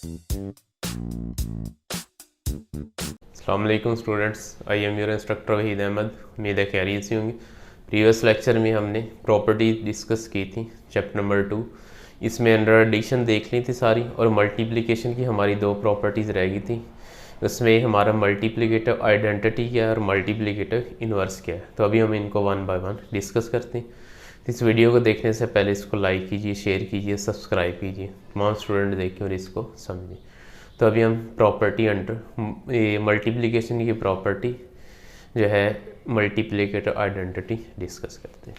अस्सलाम वालेकुम students, I am your instructor Waheed Ahmad. उम्मीद है खैरियत से होंगे। प्रीवियस लेक्चर में हमने प्रॉपर्टी डिस्कस की थी, चैप्टर नंबर 2। इसमें अंडर एडिशन देख ली थी सारी, और मल्टीप्लिकेशन की हमारी दो प्रॉपर्टीज़ रह गई थी। उसमें हमारा मल्टीप्लिकेटिव आइडेंटिटी क्या है और मल्टीप्लिकेटिव इन्वर्स क्या है। तो अभी हम इनको वन बाय वन डिस्कस करते हैं। इस वीडियो को देखने से पहले इसको लाइक कीजिए, शेयर कीजिए, सब्सक्राइब कीजिए, तमाम स्टूडेंट देखें और इसको समझें। तो अभी हम प्रॉपर्टी अंडर मल्टीप्लिकेशन की प्रॉपर्टी जो है मल्टीप्लिकेटिव आइडेंटिटी डिस्कस करते हैं।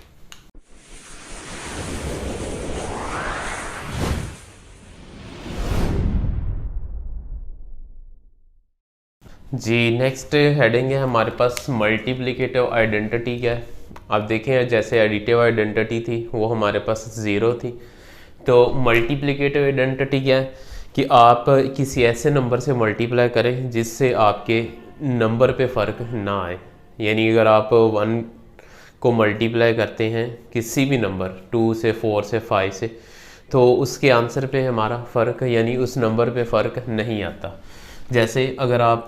जी, नेक्स्ट हेडिंग है हमारे पास मल्टीप्लिकेटिव आइडेंटिटी क्या है। आप देखें, जैसे एडिटिव आइडेंटिटी थी वो हमारे पास ज़ीरो थी, तो मल्टीप्लिकेटिव आइडेंटिटी क्या है कि आप किसी ऐसे नंबर से मल्टीप्लाई करें जिससे आपके नंबर पे फ़र्क ना आए। यानी अगर आप 1 को मल्टीप्लाई करते हैं किसी भी नंबर 2 से 4 से 5 से, तो उसके आंसर पे हमारा फ़र्क यानी उस नंबर पे फ़र्क नहीं आता। जैसे अगर आप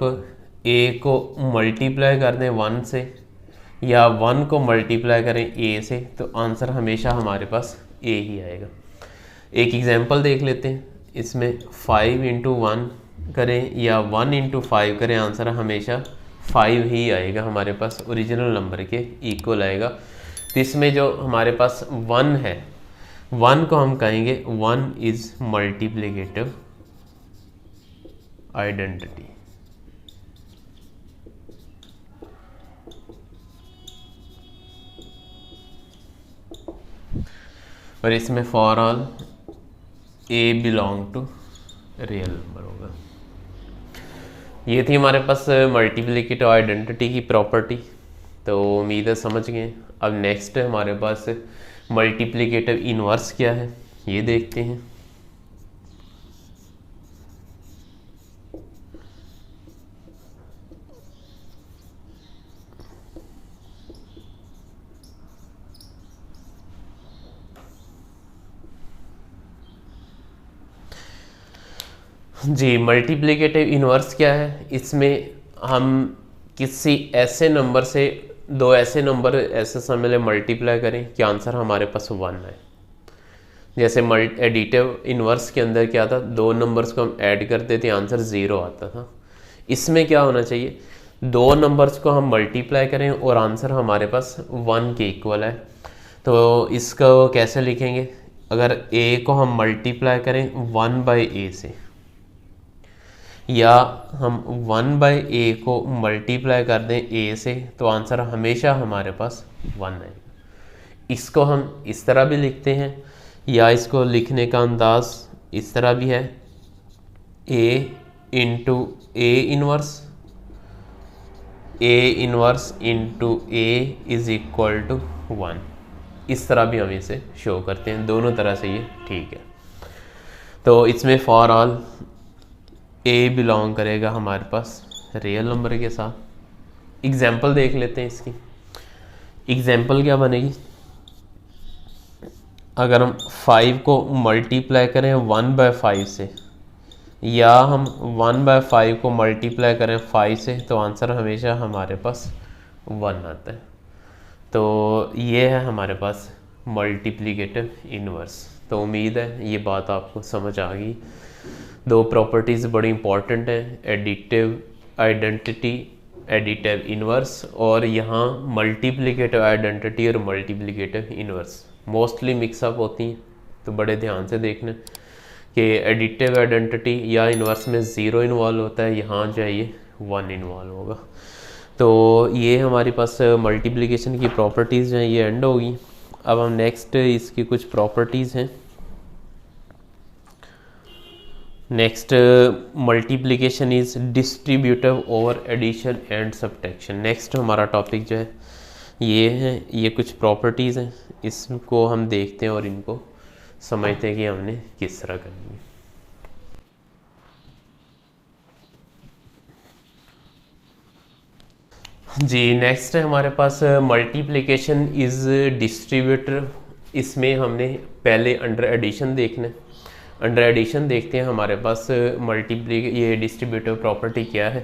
a को मल्टीप्लाई कर दें 1 से या 1 को मल्टीप्लाई करें a से, तो आंसर हमेशा हमारे पास a ही आएगा। एक एग्जांपल देख लेते हैं। इसमें 5 इंटू 1 करें या 1 इंटू 5 करें, आंसर हमेशा 5 ही आएगा, हमारे पास ओरिजिनल नंबर के इक्वल आएगा। तो इसमें जो हमारे पास 1 है, 1 को हम कहेंगे 1 इज़ मल्टीप्लिकेटिव आइडेंटिटी। और इसमें for all a belong to real number होगा। ये थी हमारे पास मल्टीप्लिकेटिव आइडेंटिटी की प्रॉपर्टी। तो उम्मीद है समझ गए। अब नेक्स्ट हमारे पास मल्टीप्लिकेटिव इन्वर्स क्या है, ये देखते हैं। जी, मल्टीप्लिकेटिव इन्वर्स क्या है। इसमें हम किसी ऐसे नंबर से दो ऐसे नंबर ऐसे समय में मल्टीप्लाई करें कि आंसर हमारे पास 1 है। जैसे एडिटिव इन्वर्स के अंदर क्या था, दो नंबर्स को हम ऐड करते थे, आंसर 0 आता था। इसमें क्या होना चाहिए, दो नंबर्स को हम मल्टीप्लाई करें और आंसर हमारे पास 1 के इक्वल है। तो इसको कैसे लिखेंगे, अगर a को हम मल्टीप्लाई करें 1 बाई a से, या हम 1 बाई a को मल्टीप्लाई कर दें a से, तो आंसर हमेशा हमारे पास 1 आएगा। इसको हम इस तरह भी लिखते हैं, या इसको लिखने का अंदाज इस तरह भी है, a into a inverse into a is equal to 1। इस तरह भी हम इसे शो करते हैं, दोनों तरह से ये ठीक है। तो इसमें फॉर ऑल a बिलोंग करेगा हमारे पास रियल नंबर के साथ। एग्जाम्पल देख लेते हैं इसकी। एग्जाम्पल क्या बनेगी, अगर हम 5 को मल्टीप्लाई करें 1 बाय 5 से, या हम 1 बाय 5 को मल्टीप्लाई करें 5 से, तो आंसर हमेशा हमारे पास 1 आता है। तो ये है हमारे पास मल्टीप्लिकेटिव इन्वर्स। तो उम्मीद है ये बात आपको समझ आ गई। दो प्रॉपर्टीज़ बड़ी इंपॉर्टेंट हैं, एडिटिव आइडेंटिटी, एडिटिव इन्वर्स, और यहाँ मल्टीप्लिकेटिव आइडेंटिटी और मल्टीप्लिकेटिव इन्वर्स मोस्टली मिक्सअप होती हैं। तो बड़े ध्यान से देखना कि एडिटिव आइडेंटिटी या इन्वर्स में 0 इन्वॉल्व होता है, यहाँ जो है ये 1 इन्वॉल्व होगा। तो ये हमारे पास मल्टीप्लिकेशन की प्रॉपर्टीज़ जो हैं ये एंड होगी। अब हम नेक्स्ट इसकी कुछ प्रॉपर्टीज़ हैं। Next, multiplication is distributive over addition and subtraction. Next हमारा टॉपिक जो है ये है, ये कुछ प्रॉपर्टीज़ हैं, इसको हम देखते हैं और इनको समझते हैं कि हमने किस तरह करनी है। जी, नेक्स्ट है हमारे पास मल्टीप्लिकेशन इज़ डिस्ट्रीब्यूटर। इसमें हमने पहले अंडर एडिशन देखना है। अंडर एडिशन देखते हैं हमारे पास ये डिस्ट्रीब्यूटिव प्रॉपर्टी क्या है।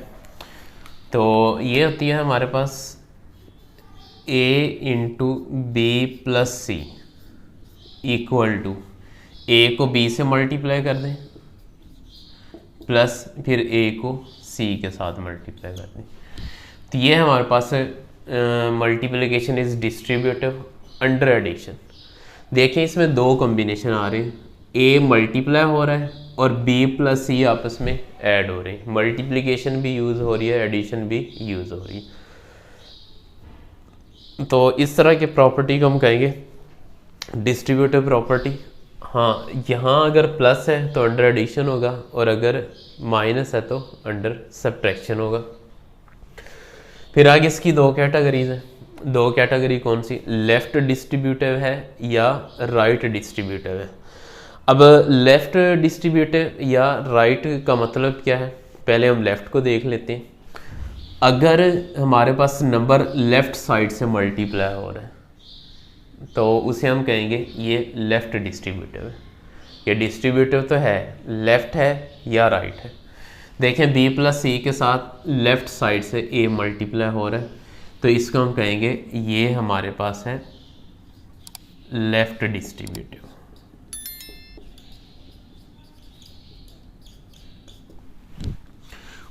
तो ये होती है हमारे पास a into B plus C equal to a को b से मल्टीप्लाई कर दें प्लस फिर a को c के साथ मल्टीप्लाई कर दें। तो ये हमारे पास multiplication is distributive under addition. देखिए इसमें दो कॉम्बिनेशन आ रहे हैं, a मल्टीप्लाई हो रहा है और b प्लस सी आपस में ऐड हो रहे हैं। मल्टीप्लिकेशन भी यूज़ हो रही है, एडिशन भी यूज़ हो रही है। तो इस तरह की प्रॉपर्टी को हम कहेंगे डिस्ट्रीब्यूटिव प्रॉपर्टी। हाँ, यहाँ अगर प्लस है तो अंडर एडिशन होगा और अगर माइनस है तो अंडर सब्ट्रैक्शन होगा। फिर आगे इसकी दो कैटेगरीज है। दो कैटेगरी कौन सी, लेफ्ट डिस्ट्रीब्यूटिव है या राइट डिस्ट्रीब्यूटिव है। अब लेफ्ट डिस्ट्रीब्यूटिव या राइट का मतलब क्या है, पहले हम लेफ्ट को देख लेते हैं। अगर हमारे पास नंबर लेफ्ट साइड से मल्टीप्लाई हो रहा है तो उसे हम कहेंगे ये लेफ्ट डिस्ट्रीब्यूटिव है। ये डिस्ट्रीब्यूटिव तो है, लेफ्ट है या राइट है। देखें b प्लस सी के साथ लेफ्ट साइड से a मल्टीप्लाई हो रहा है तो इसको हम कहेंगे ये हमारे पास है लेफ्ट डिस्ट्रीब्यूटिव।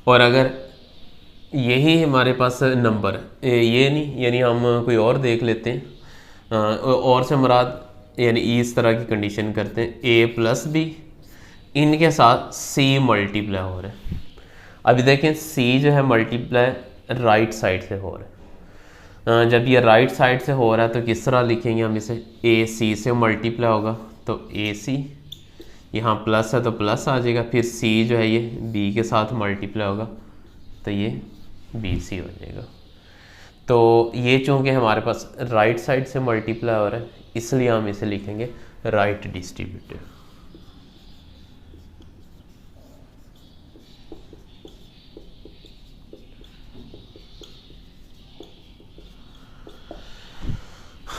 और अगर यही हमारे पास नंबर ये नहीं, यानी हम कोई और देख लेते हैं, और से मुराद यानी इस तरह की कंडीशन करते हैं a प्लस बी, इनके साथ c मल्टीप्लाई हो रहा है। अभी देखें c जो है मल्टीप्लाई राइट साइड से हो रहा है। जब ये राइट साइड से हो रहा है तो किस तरह लिखेंगे हम इसे, a c से मल्टीप्लाई होगा तो ac, यहाँ प्लस है तो प्लस आ जाएगा, फिर c जो है ये b के साथ मल्टीप्लाई होगा तो ये bc हो जाएगा। तो ये चूँकि हमारे पास राइट साइड से मल्टीप्लाई हो रहा है इसलिए हम इसे लिखेंगे राइट डिस्ट्रीब्यूटिव।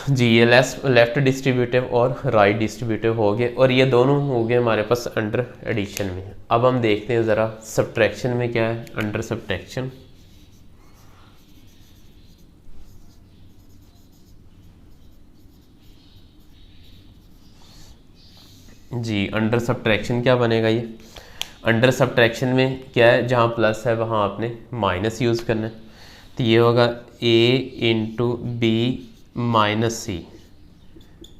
जी, ये लेफ्ट डिस्ट्रीब्यूटिव और राइट डिस्ट्रीब्यूटिव हो गए और ये दोनों हो गए हमारे पास अंडर एडिशन में। अब हम देखते हैं ज़रा सब्ट्रैक्शन में क्या है। अंडर सब्ट्रैक्शन, जी अंडर सब्ट्रैक्शन क्या बनेगा, ये अंडर सब्ट्रैक्शन में क्या है, जहाँ प्लस है वहाँ आपने माइनस यूज़ करना है। तो ये होगा a into B minus C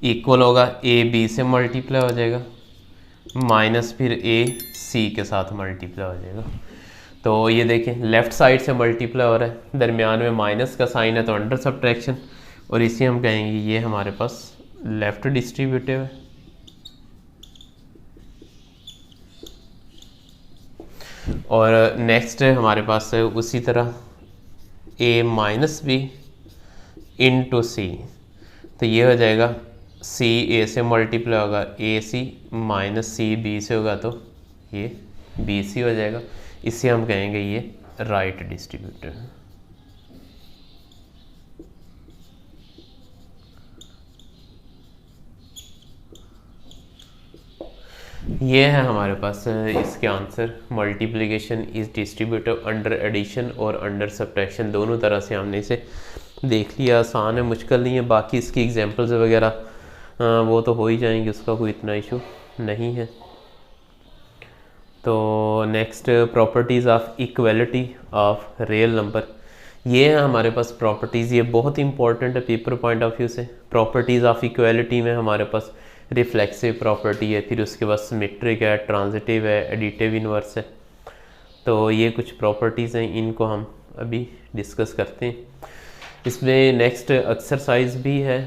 equal होगा a b से मल्टीप्लाई हो जाएगा माइनस फिर a c के साथ मल्टीप्लाई हो जाएगा। तो ये देखें लेफ़्ट साइड से मल्टीप्लाई हो रहा है, दरमियान में माइनस का साइन है तो अंडर सब्ट्रैक्शन, और इसे हम कहेंगे ये हमारे पास लेफ़्ट डिस्ट्रीब्यूटिव है। और नेक्स्ट हमारे पास है उसी तरह a माइनस बी इंटू सी, तो ये हो जाएगा c a से मल्टीप्लाई होगा ए सी माइनस सी बी से होगा तो ये बी सी हो जाएगा। इसे हम कहेंगे ये राइट डिस्ट्रीब्यूटिव। ये है हमारे पास इसके answer. Multiplication is distributive under addition और अंडर सब्ट्रैक्शन, दोनों तरह से हमने इसे देख लिया। आसान है, मुश्किल नहीं है। बाकी इसकी एग्जांपल्स वगैरह वो तो हो ही जाएंगे, उसका कोई इतना इशू नहीं है। तो next properties of equality of real number, ये है हमारे पास प्रॉपर्टीज़। ये बहुत इंपॉर्टेंट है पेपर पॉइंट ऑफ व्यू से। प्रॉपर्टीज़ ऑफ इक्वलिटी में हमारे पास रिफ्लेक्सिव प्रॉपर्टी है, फिर उसके बाद सिमेट्रिक है, ट्रांजिटिव है, एडिटिव इन्वर्स है। तो ये कुछ प्रॉपर्टीज़ हैं, इनको हम अभी डिस्कस करते हैं। इसमें नेक्स्ट एक्सरसाइज भी है।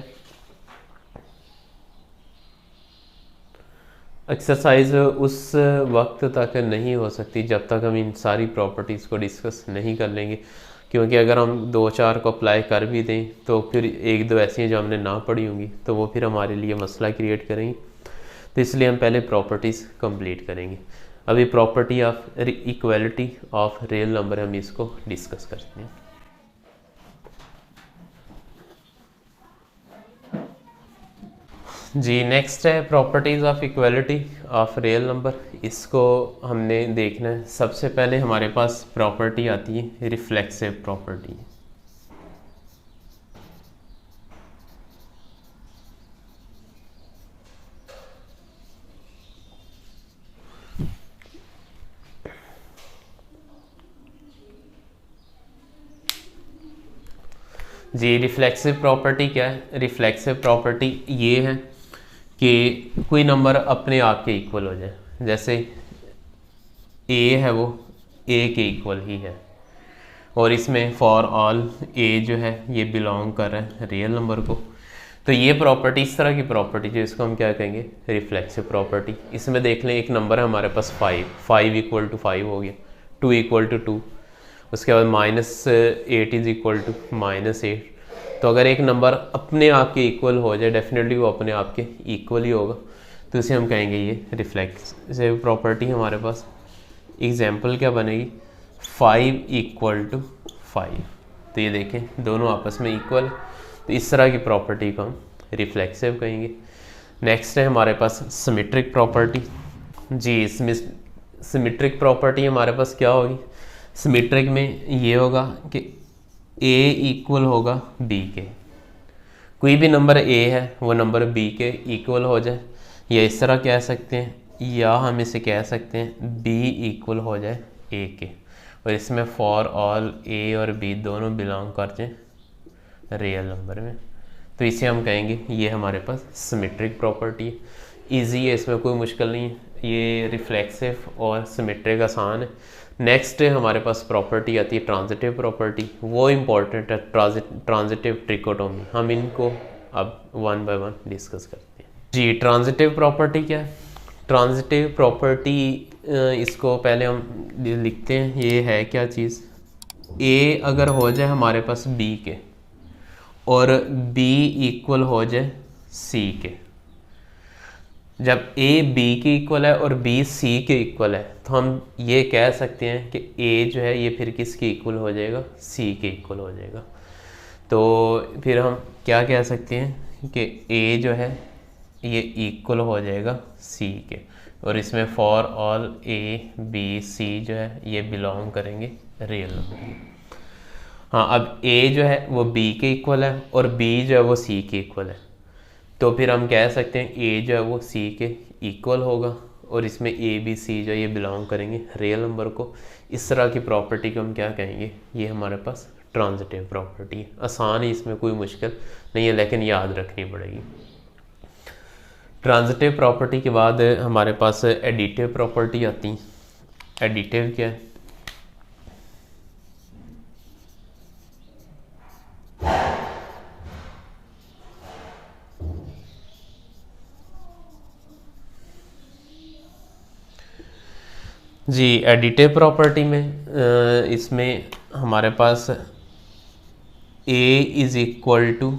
एक्सरसाइज उस वक्त तक नहीं हो सकती जब तक हम इन सारी प्रॉपर्टीज़ को डिस्कस नहीं कर लेंगे, क्योंकि अगर हम 2-4 को अप्लाई कर भी दें तो फिर 1-2 ऐसी हैं जो हमने ना पढ़ी होंगी, तो वो फिर हमारे लिए मसला क्रिएट करेंगी। तो इसलिए हम पहले प्रॉपर्टीज़ कंप्लीट करेंगे। अभी property of equality of real number हम इसको डिस्कस करते हैं। जी नेक्स्ट है properties of equality of real number. इसको हमने देखना है। सबसे पहले हमारे पास प्रॉपर्टी आती है रिफ्लेक्सिव प्रॉपर्टी। जी रिफ्लेक्सिव प्रॉपर्टी क्या है? रिफ्लेक्सिव प्रॉपर्टी ये है कि कोई नंबर अपने आप के इक्वल हो जाए। जैसे ए है वो ए के इक्वल ही है, और इसमें फॉर ऑल ए जो है ये बिलोंग कर रहा है रियल नंबर को। तो ये प्रॉपर्टी, इस तरह की प्रॉपर्टी जो इसको हम क्या कहेंगे? Reflexive property. इसमें देख लें एक नंबर है हमारे पास 5 इक्वल टू 5 हो गया, 2 इक्वल टू 2, उसके बाद -8 इज इक्वल टू -8। तो अगर एक नंबर अपने आप के इक्वल हो जाए, डेफिनेटली वो अपने आप के इक्वल ही होगा, तो इसे हम कहेंगे ये रिफ्लेक्सिव प्रॉपर्टी। हमारे पास एग्जाम्पल क्या बनेगी? 5 इक्वल टू 5। तो ये देखें दोनों आपस में इक्वल है, तो इस तरह की प्रॉपर्टी को हम रिफ्लेक्सिव कहेंगे। नेक्स्ट है हमारे पास सिमेट्रिक प्रॉपर्टी। जी इसमें सिमेट्रिक प्रॉपर्टी हमारे पास क्या होगी? सिमेट्रिक में ये होगा कि ए इक्वल होगा बी के। कोई भी नंबर ए है वो नंबर बी के इक्वल हो जाए, या इस तरह कह सकते हैं, या हम इसे कह सकते हैं बी इक्वल हो जाए ए के, और इसमें फॉर ऑल ए और बी दोनों बिलोंग कर जाए रियल नंबर में। तो इसे हम कहेंगे ये हमारे पास सिमेट्रिक प्रॉपर्टी है। ईजी है, इसमें कोई मुश्किल नहीं है। ये रिफ्लेक्सिव और सिमेट्रिक आसान है। नेक्स्ट हमारे पास प्रॉपर्टी आती है ट्रांजिटिव प्रॉपर्टी। वो इम्पॉर्टेंट है, ट्रांजिटिव ट्रिकोटोमी। हम इनको अब वन बाय वन डिस्कस करते हैं। जी ट्रांजिटिव प्रॉपर्टी क्या है? ट्रांजिटिव प्रॉपर्टी इसको पहले हम लिखते हैं। ये है क्या चीज़? ए अगर हो जाए हमारे पास बी के, और बी इक्वल हो जाए सी के। जब ए बी के इक्वल है और बी सी के इक्वल है, तो हम ये कह सकते हैं कि ए जो है ये फिर किसके इक्वल हो जाएगा? सी के इक्वल हो जाएगा। तो फिर हम क्या कह सकते हैं कि ए जो है ये इक्वल हो जाएगा सी के, और इसमें for all A B C जो है ये बिलोंग करेंगे रियल नंबर। हाँ, अब ए जो है वो बी के इक्वल है और बी जो है वो सी के इक्वल है, तो फिर हम कह सकते हैं ए जो है वो सी के इक्वल होगा, और इसमें ए बी सी जो है ये बिलोंग करेंगे रियल नंबर को। इस तरह की प्रॉपर्टी को हम क्या कहेंगे? ये हमारे पास ट्रांजिटिव प्रॉपर्टी है। आसान है, इसमें कोई मुश्किल नहीं है, लेकिन याद रखनी पड़ेगी। ट्रांजिटिव प्रॉपर्टी के बाद हमारे पास एडिटिव प्रॉपर्टी आती है। एडिटिव क्या है? जी एडिटिव प्रॉपर्टी में इसमें हमारे पास A is equal to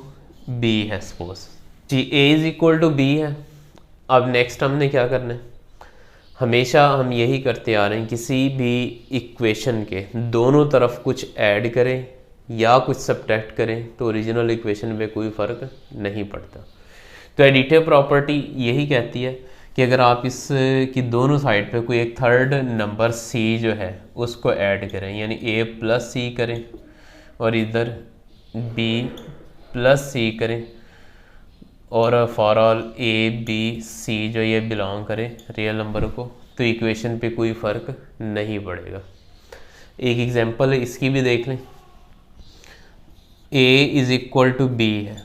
B है सपोज। जी A is equal to B है। अब नेक्स्ट हमने क्या करना है? हमेशा हम यही करते आ रहे हैं, किसी भी इक्वेशन के दोनों तरफ कुछ ऐड करें या कुछ सब्ट्रैक्ट करें तो ओरिजिनल इक्वेशन में कोई फ़र्क नहीं पड़ता। तो एडिटिव प्रॉपर्टी यही कहती है कि अगर आप इस की दोनों साइड पे कोई एक थर्ड नंबर c जो है उसको ऐड करें, यानी a प्लस सी करें और इधर b प्लस सी करें, और for all a b c जो ये बिलोंग करें रियल नंबर को, तो इक्वेशन पे कोई फ़र्क नहीं पड़ेगा। एक एग्जांपल इसकी भी देख लें। a is equal to b है।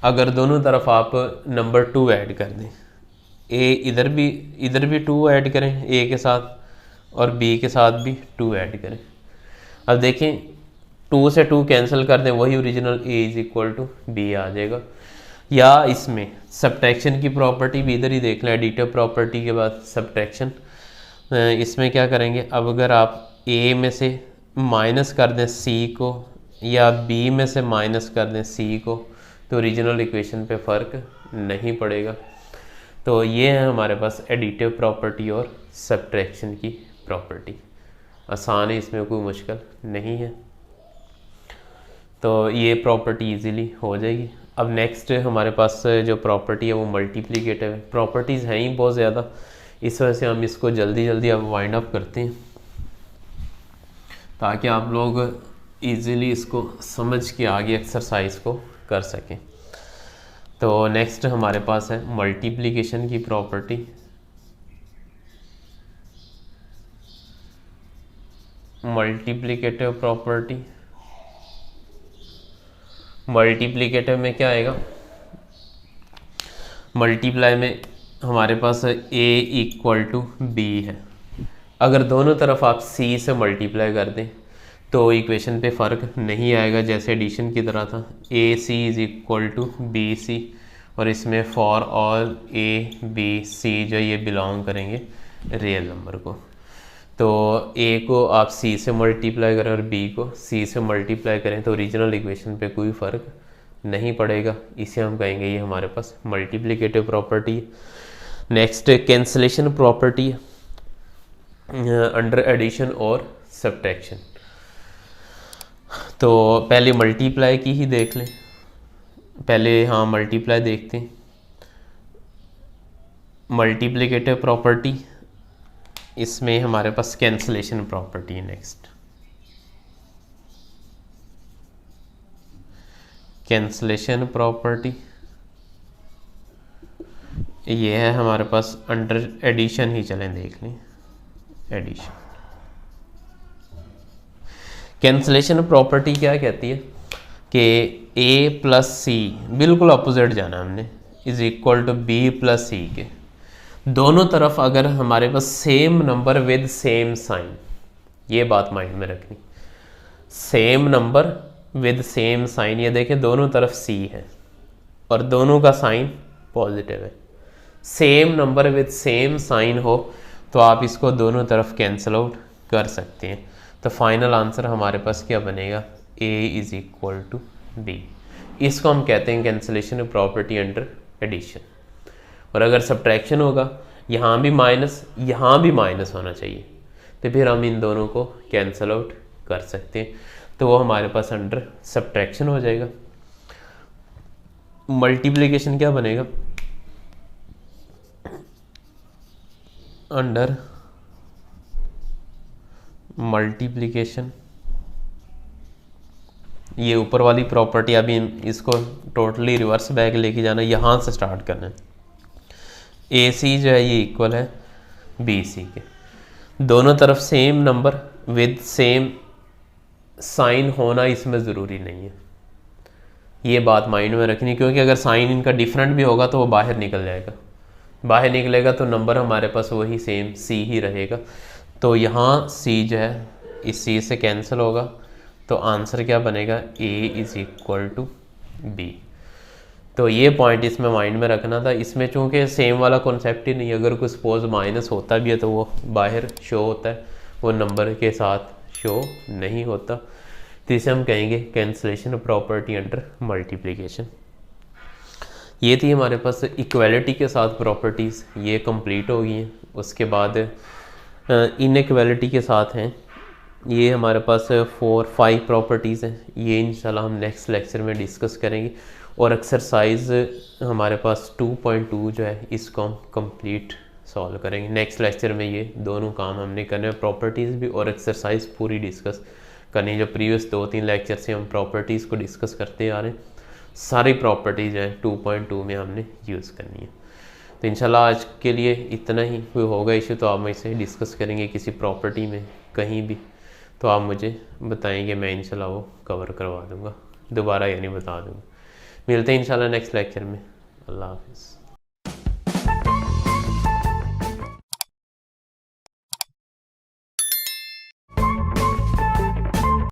अगर दोनों तरफ आप नंबर 2 ऐड कर दें, ए इधर भी 2 ऐड करें ए के साथ, और बी के साथ भी 2 ऐड करें। अब देखें 2 से 2 कैंसिल कर दें, वही original A is equal to B आ जाएगा। या इसमें सब्ट्रैक्शन की प्रॉपर्टी भी इधर ही देख लें, एडिटिव प्रॉपर्टी के बाद सब्ट्रैक्शन। इसमें क्या करेंगे? अब अगर आप ए में से माइनस कर दें सी को, या बी में से माइनस कर दें सी को, तो ओरिजिनल इक्वेशन पे फ़र्क नहीं पड़ेगा। तो ये है हमारे पास एडिटिव प्रॉपर्टी और सब्ट्रैक्शन की प्रॉपर्टी। आसान है, इसमें कोई मुश्किल नहीं है। तो ये प्रॉपर्टी इजीली हो जाएगी। अब नेक्स्ट हमारे पास जो प्रॉपर्टी है वो मल्टीप्लिकेटिव है। प्रॉपर्टीज़ हैं ही बहुत ज़्यादा, इस वजह से हम इसको जल्दी जल्दी अब वाइंड अप करते हैं ताकि आप लोग इजीली इसको समझ के आगे एक्सरसाइज को कर सकें। तो नेक्स्ट हमारे पास है मल्टीप्लिकेशन की प्रॉपर्टी। मल्टीप्लिकेटिव प्रॉपर्टी, मल्टीप्लिकेटिव में क्या आएगा, मल्टीप्लाई में हमारे पास a इक्वल टू बी है। अगर दोनों तरफ आप c से मल्टीप्लाई कर दें तो इक्वेशन पे फ़र्क नहीं आएगा, जैसे एडिशन की तरह था। A C is equal to B C, और इसमें for all A B C जो ये बिलोंग करेंगे रियल नंबर को। तो a को आप c से मल्टीप्लाई करें और b को c से मल्टीप्लाई करें तो ओरिजिनल इक्वेशन पे कोई फ़र्क नहीं पड़ेगा, इसे हम कहेंगे ये हमारे पास मल्टीप्लिकेटिव प्रॉपर्टी है। Next cancellation property under addition और सब्ट्रैक्शन। तो पहले मल्टीप्लाई की ही देख लें, पहले हाँ मल्टीप्लाई देखते हैं। मल्टीप्लिकेटिव प्रॉपर्टी, इसमें हमारे पास कैंसलेशन प्रॉपर्टी है। नेक्स्ट कैंसलेशन प्रॉपर्टी ये है हमारे पास अंडर एडिशन ही, चलें देख लें एडिशन। कैंसलेशन प्रॉपर्टी क्या कहती है कि a प्लस सी, बिल्कुल अपोजिट जाना हमने, is equal to B plus C के दोनों तरफ अगर हमारे पास same number with same sign, ये बात माइंड में रखनी, same number with same sign. ये देखें दोनों तरफ c है और दोनों का साइन पॉजिटिव है। Same number with same sign हो तो आप इसको दोनों तरफ कैंसिल आउट कर सकते हैं। तो फाइनल आंसर हमारे पास क्या बनेगा, a is equal to B. इसको हम कहते हैं कैंसिलेशन प्रॉपर्टी अंडर एडिशन। और अगर सब्ट्रैक्शन होगा, यहाँ भी माइनस यहाँ भी माइनस होना चाहिए, तो फिर हम इन दोनों को कैंसिल आउट कर सकते हैं, तो वो हमारे पास अंडर सब्ट्रैक्शन हो जाएगा। मल्टीप्लिकेशन क्या बनेगा, अंडर मल्टीप्लिकेशन। ये ऊपर वाली प्रॉपर्टी अभी इसको टोटली रिवर्स बैक लेके जाना, यहाँ से स्टार्ट करना है। ए सी जो है ये इक्वल है बी सी के, दोनों तरफ same number with same sign होना इसमें ज़रूरी नहीं है, ये बात माइंड में रखनी, क्योंकि अगर साइन इनका डिफरेंट भी होगा तो वो बाहर निकल जाएगा, बाहर निकलेगा तो नंबर हमारे पास वही सेम सी ही रहेगा। तो यहाँ सी जो है इस सी से कैंसिल होगा, तो आंसर क्या बनेगा, A is equal to B. तो ये पॉइंट इसमें माइंड में रखना था। इसमें चूंकि सेम वाला कॉन्सेप्ट ही नहीं, अगर कोई सपोज माइनस होता भी है तो वो बाहर शो होता है, वो नंबर के साथ शो नहीं होता। तो इसे हम कहेंगे कैंसलेशन प्रॉपर्टी अंडर मल्टीप्लिकेशन। ये थी हमारे पास इक्वालिटी के साथ प्रॉपर्टीज़, ये कंप्लीट हो गई हैं। उसके बाद इनइक्वालिटी के साथ हैं, ये हमारे पास 4-5 प्रॉपर्टीज़ हैं, ये इंशाल्लाह हम नेक्स्ट लेक्चर में डिस्कस करेंगे। और एक्सरसाइज हमारे पास 2.2 जो है इसको हम कंप्लीट सॉल्व करेंगे नेक्स्ट लेक्चर में। ये दोनों काम हमने करने हैं, प्रॉपर्टीज़ भी और एक्सरसाइज पूरी डिस्कस करनी है। जो प्रीवियस 2-3 लेक्चर से हम प्रॉपर्टीज़ को डिस्कस करते आ रहे हैं, सारी प्रॉपर्टीज़ जो है 2.2 में हमने यूज़ करनी है। तो इंशाल्लाह आज के लिए इतना ही। कोई होगा इशू तो आप मुझसे डिस्कस करेंगे किसी प्रॉपर्टी में कहीं भी, तो आप मुझे बताएंगे, मैं इंशाल्लाह वो कवर करवा दूँगा दोबारा, यानी बता दूँगा। मिलते हैं इंशाल्लाह नेक्स्ट लेक्चर में। अल्लाह हाफ़िज़।